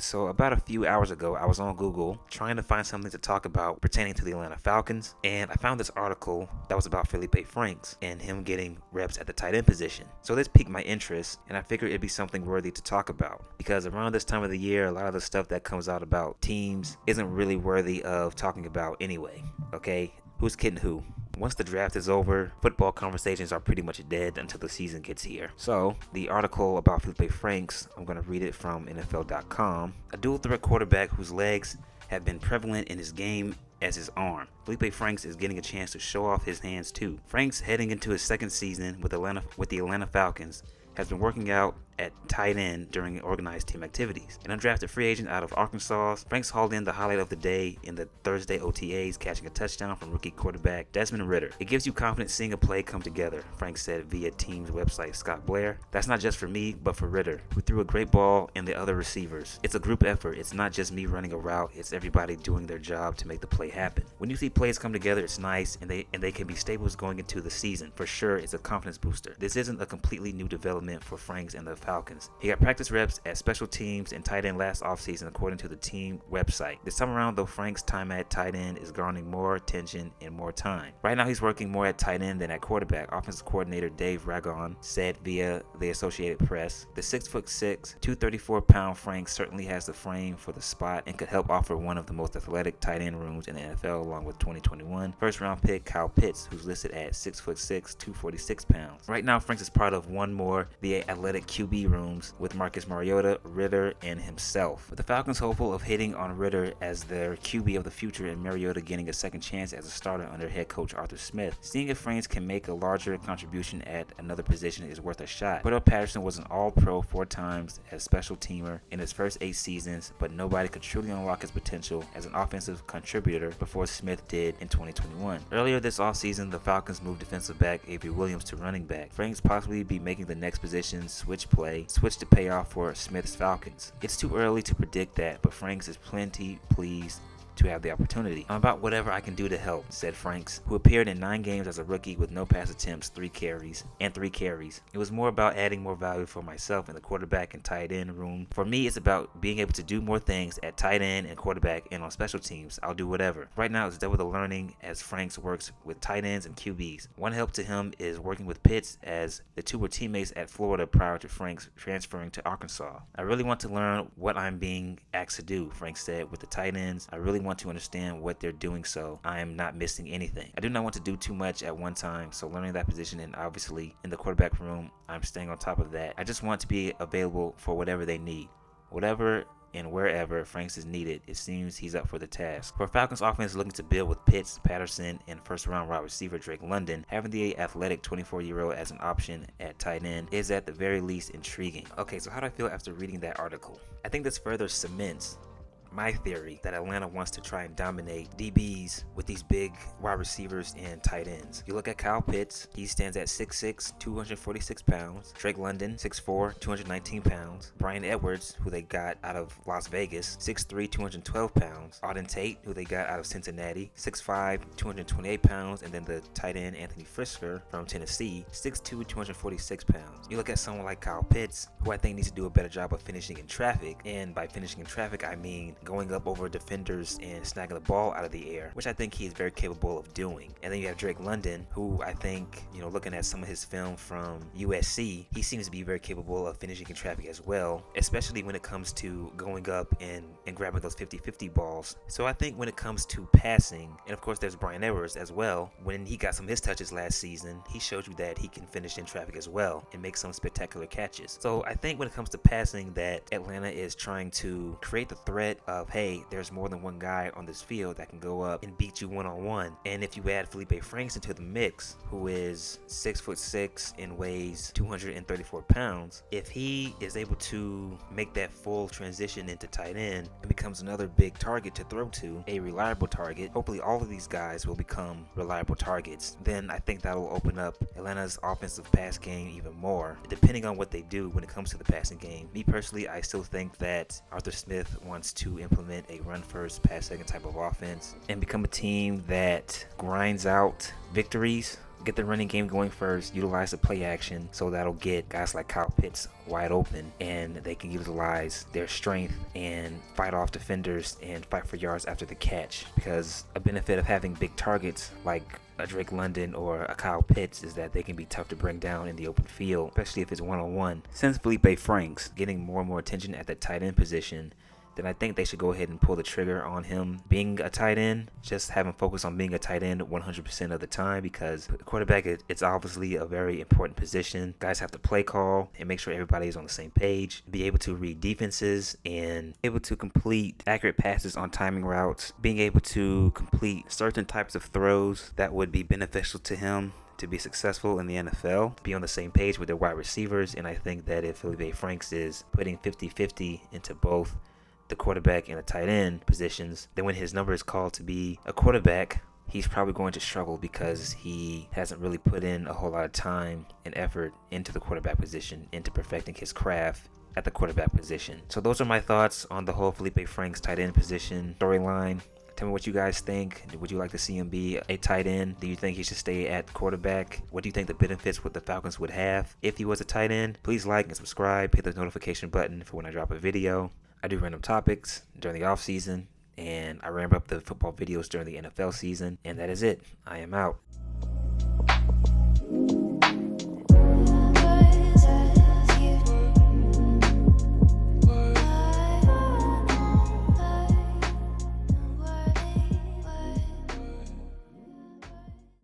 So about a few hours ago, I was on Google trying to find something to talk about pertaining to the Atlanta Falcons, and I found this article that was about Feleipe Franks and him getting reps at the tight end position. So this piqued my interest, and I figured it'd be something worthy to talk about, because around this time of the year, a lot of the stuff that comes out about teams isn't really worthy of talking about anyway, okay? Who's kidding who? Once the draft is over, football conversations are pretty much dead until the season gets here. So, the article about Feleipe Franks, I'm going to read it from NFL.com. A dual threat quarterback whose legs have been prevalent in his game as his arm. Feleipe Franks is getting a chance to show off his hands too. Franks, heading into his second season with the Atlanta Falcons, has been working out at tight end during organized team activities. An undrafted free agent out of Arkansas, Franks hauled in the highlight of the day in the Thursday OTAs, catching a touchdown from rookie quarterback Desmond Ridder. It gives you confidence seeing a play come together, Franks said via team's website Scott Blair. That's not just for me, but for Ridder, who threw a great ball and the other receivers. It's a group effort. It's not just me running a route, it's everybody doing their job to make the play happen. When you see plays come together, it's nice, and they can be staples going into the season. For sure, it's a confidence booster. This isn't a completely new development for Franks and the Falcons. He got practice reps at special teams and tight end last offseason, according to the team website. This time around, though, Franks' time at tight end is garnering more attention and more time. Right now, he's working more at tight end than at quarterback, offensive coordinator Dave Ragon said via the Associated Press. The 6'6", 234-pound Franks certainly has the frame for the spot and could help offer one of the most athletic tight end rooms in the NFL, along with 2021 first-round pick Kyle Pitts, who's listed at 6'6", 246 pounds. Right now, Franks is part of one more, the athletic QB rooms, with Marcus Mariota, Ridder, and himself. With the Falcons hopeful of hitting on Ridder as their QB of the future and Mariota getting a second chance as a starter under head coach Arthur Smith, seeing if Franks can make a larger contribution at another position is worth a shot. Cordell Patterson was an all-pro 4 times as special teamer in his first 8 seasons, but nobody could truly unlock his potential as an offensive contributor before Smith did in 2021. Earlier this offseason, the Falcons moved defensive back Avery Williams to running back. Franks possibly be making the next position switch to pay off for Smith's Falcons. It's too early to predict that, but Franks is plenty pleased to have the opportunity. I'm about whatever I can do to help, said Franks, who appeared in 9 games as a rookie with no pass attempts, 3 carries. It was more about adding more value for myself in the quarterback and tight end room. For me, it's about being able to do more things at tight end and quarterback, and on special teams, I'll do whatever. Right now, it's double the learning as Franks works with tight ends and QBs. One help to him is working with Pitts, as the two were teammates at Florida prior to Franks transferring to Arkansas. I really want to learn what I'm being asked to do, Franks said. With the tight ends, I really want to understand what they're doing so I am not missing anything. I do not want to do too much at one time, so learning that position, and obviously in the quarterback room, I'm staying on top of that. I just want to be available for whatever they need. Whatever and wherever Franks is needed, it seems he's up for the task. For Falcons offense looking to build with Pitts, Patterson, and first-round wide receiver Drake London, having the athletic 24-year-old as an option at tight end is at the very least intriguing. Okay, so how do I feel after reading that article? I think this further cements my theory that Atlanta wants to try and dominate DBs with these big wide receivers and tight ends. You look at Kyle Pitts, he stands at 6'6", 246 pounds. Drake London, 6'4", 219 pounds. Brian Edwards, who they got out of Las Vegas, 6'3", 212 pounds. Auden Tate, who they got out of Cincinnati, 6'5", 228 pounds. And then the tight end Anthony Frisker from Tennessee, 6'2", 246 pounds. You look at someone like Kyle Pitts, who I think needs to do a better job of finishing in traffic. And by finishing in traffic, I mean going up over defenders and snagging the ball out of the air, which I think he is very capable of doing. And then you have Drake London, who I think, looking at some of his film from USC, he seems to be very capable of finishing in traffic as well, especially when it comes to going up and grabbing those 50-50 balls. So I think when it comes to passing, and of course there's Brian Edwards as well, when he got some of his touches last season, he showed you that he can finish in traffic as well and make some spectacular catches. So I think when it comes to passing, that Atlanta is trying to create the threat of, hey, there's more than one guy on this field that can go up and beat you one-on-one. And if you add Feleipe Franks into the mix, who is 6'6" and weighs 234 pounds, if he is able to make that full transition into tight end and becomes another big target to throw to, a reliable target, hopefully all of these guys will become reliable targets, then I think that will open up Atlanta's offensive pass game even more, depending on what they do when it comes to the passing game. Me personally, I still think that Arthur Smith wants to implement a run-first, pass-second type of offense and become a team that grinds out victories get the running game going first, utilize the play action, so that'll get guys like Kyle Pitts wide open, and they can utilize their strength and fight off defenders and fight for yards after the catch. Because a benefit of having big targets like a Drake London or a Kyle Pitts is that they can be tough to bring down in the open field, especially if it's one-on-one. Since Feleipe Franks getting more and more attention at the tight end position, then I think they should go ahead and pull the trigger on him being a tight end. Just have him focus on being a tight end 100% of the time, because quarterback, it's obviously a very important position. Guys have to play call and make sure everybody is on the same page, be able to read defenses and able to complete accurate passes on timing routes, being able to complete certain types of throws that would be beneficial to him to be successful in the NFL, be on the same page with their wide receivers. And I think that if Feleipe Franks is putting 50-50 into both the quarterback and the tight end positions, then when his number is called to be a quarterback, he's probably going to struggle because he hasn't really put in a whole lot of time and effort into the quarterback position, into perfecting his craft at the quarterback position. So those are my thoughts on the whole Feleipe Franks tight end position storyline. Tell me what you guys think. Would you like to see him be a tight end? Do you think he should stay at quarterback? What do you think the benefits what the Falcons would have if he was a tight end? Please like and subscribe. Hit the notification button for when I drop a video. I do random topics during the off season, and I ramp up the football videos during the NFL season. And that is it. I am out.